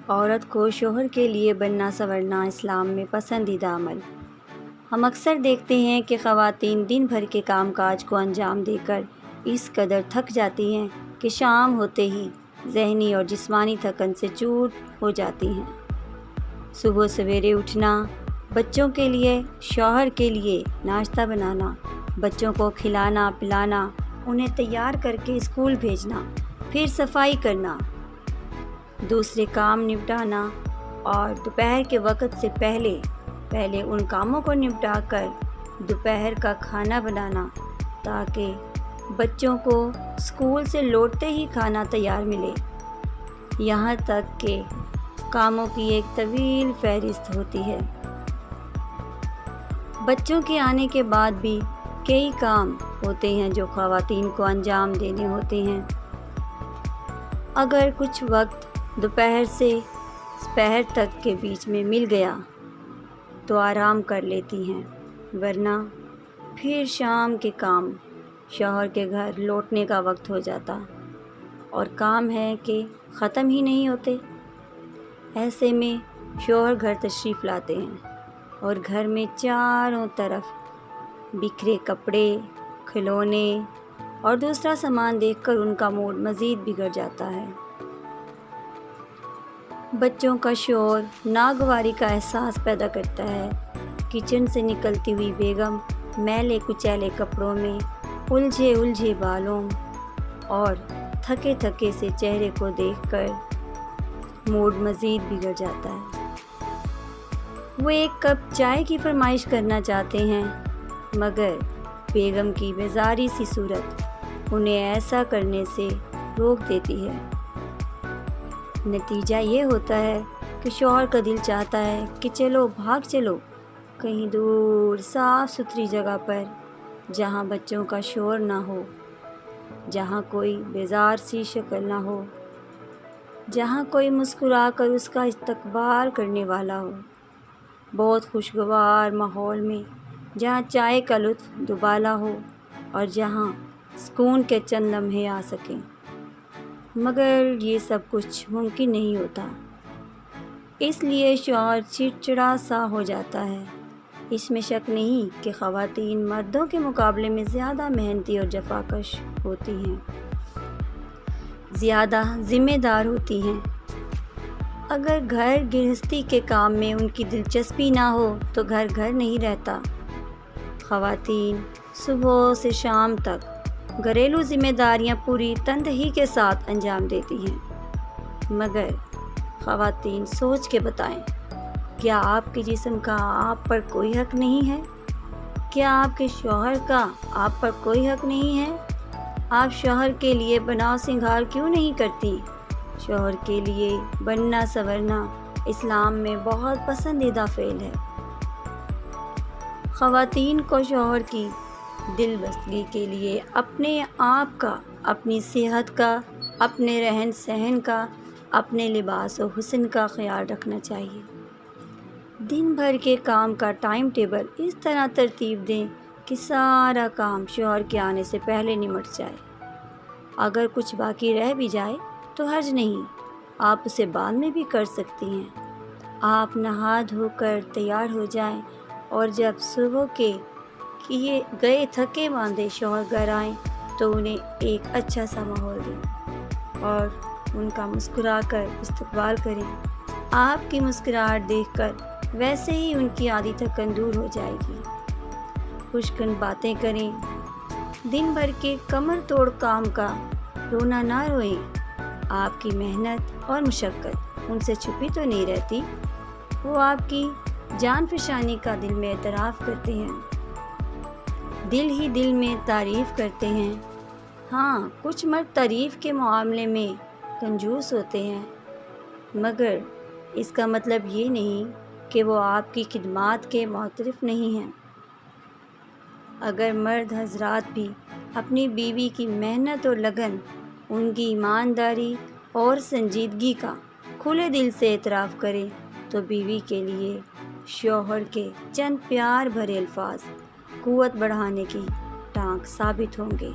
عورت کو شوہر کے لیے بننا سنورنا اسلام میں پسندیدہ عمل۔ ہم اکثر دیکھتے ہیں کہ خواتین دن بھر کے کام کاج کو انجام دے کر اس قدر تھک جاتی ہیں کہ شام ہوتے ہی ذہنی اور جسمانی تھکن سے چور ہو جاتی ہیں۔ صبح سویرے اٹھنا، بچوں کے لیے، شوہر کے لیے ناشتہ بنانا، بچوں کو کھلانا پلانا، انہیں تیار کر کے اسکول بھیجنا، پھر صفائی کرنا، دوسرے کام نپٹانا اور دوپہر کے وقت سے پہلے ان کاموں کو نپٹا کر دوپہر کا کھانا بنانا تاکہ بچوں کو اسکول سے لوٹتے ہی کھانا تیار ملے۔ یہاں تک کہ کاموں کی ایک طویل فہرست ہوتی ہے۔ بچوں کے آنے کے بعد بھی کئی کام ہوتے ہیں جو خواتین کو انجام دینے ہوتے ہیں۔ اگر کچھ وقت دوپہر سے سحر تک کے بیچ میں مل گیا تو آرام کر لیتی ہیں، ورنہ پھر شام کے کام، شوہر کے گھر لوٹنے کا وقت ہو جاتا اور کام ہے کہ ختم ہی نہیں ہوتے۔ ایسے میں شوہر گھر تشریف لاتے ہیں اور گھر میں چاروں طرف بکھرے کپڑے، کھلونے اور دوسرا سامان دیکھ کر ان کا موڈ مزید بگڑ جاتا ہے۔ بچوں کا شور ناگواری کا احساس پیدا کرتا ہے۔ کچن سے نکلتی ہوئی بیگم میلے کچیلے کپڑوں میں، الجھے بالوں اور تھکے سے چہرے کو دیکھ کر موڈ مزید بگڑ جاتا ہے۔ وہ ایک کپ چائے کی فرمائش کرنا چاہتے ہیں مگر بیگم کی بیزاری سی صورت انہیں ایسا کرنے سے روک دیتی ہے۔ نتیجہ یہ ہوتا ہے کہ شوہر کا دل چاہتا ہے کہ بھاگ چلو کہیں دور صاف ستھری جگہ پر، جہاں بچوں کا شور نہ ہو، جہاں کوئی بیزار سی شکل نہ ہو، جہاں کوئی مسکرا کر اس کا استقبال کرنے والا ہو، بہت خوشگوار ماحول میں، جہاں چائے کا لطف دوبالا ہو اور جہاں سکون کے چند لمحے آ سکیں۔ مگر یہ سب کچھ ممکن نہیں ہوتا، اس لیے شوہر چڑچڑا سا ہو جاتا ہے۔ اس میں شک نہیں کہ خواتین مردوں کے مقابلے میں زیادہ محنتی اور جفاکش ہوتی ہیں، زیادہ ذمہ دار ہوتی ہیں۔ اگر گھر گرہستی کے کام میں ان کی دلچسپی نہ ہو تو گھر نہیں رہتا۔ خواتین صبح سے شام تک گھریلو ذمہ داریاں پوری تندہی کے ساتھ انجام دیتی ہیں۔ مگر خواتین سوچ کے بتائیں، کیا آپ کے جسم کا آپ پر کوئی حق نہیں ہے؟ کیا آپ کے شوہر کا آپ پر کوئی حق نہیں ہے؟ آپ شوہر کے لیے بناؤ سنگھار کیوں نہیں کرتی؟ شوہر کے لیے بننا سنورنا اسلام میں بہت پسندیدہ فعل ہے۔ خواتین کو شوہر کی دل بستگی کے لیے اپنے آپ کا، اپنی صحت کا، اپنے رہن سہن کا، اپنے لباس و حسن کا خیال رکھنا چاہیے۔ دن بھر کے کام کا ٹائم ٹیبل اس طرح ترتیب دیں کہ سارا کام شوہر کے آنے سے پہلے نمٹ جائے۔ اگر کچھ باقی رہ بھی جائے تو حرج نہیں، آپ اسے بعد میں بھی کر سکتی ہیں۔ آپ نہا دھو کر تیار ہو جائیں اور جب صبح کے گئے تھکے ماندے شوہر گھر آئیں تو انہیں ایک اچھا سا ماحول دیں اور ان کا مسکرا کر استقبال کریں۔ آپ کی مسکراہٹ دیکھ کر ویسے ہی ان کی آدھی تھکن دور ہو جائے گی۔ خوشگوار باتیں کریں۔ دن بھر کے کمر توڑ کام کا رونا نہ روئیں۔ آپ کی محنت اور مشقت ان سے چھپی تو نہیں رہتی، وہ آپ کی جان فشانی کا دل میں اعتراف کرتے ہیں، دل ہی دل میں تعریف کرتے ہیں۔ ہاں، کچھ مرد تعریف کے معاملے میں کنجوس ہوتے ہیں، مگر اس کا مطلب یہ نہیں کہ وہ آپ کی خدمات کے معترف نہیں ہیں۔ اگر مرد حضرات بھی اپنی بیوی کی محنت اور لگن، ان کی ایمانداری اور سنجیدگی کا کھلے دل سے اعتراف کریں تو بیوی کے لیے شوہر کے چند پیار بھرے الفاظ قوت بڑھانے کی ٹانک ثابت ہوں گے۔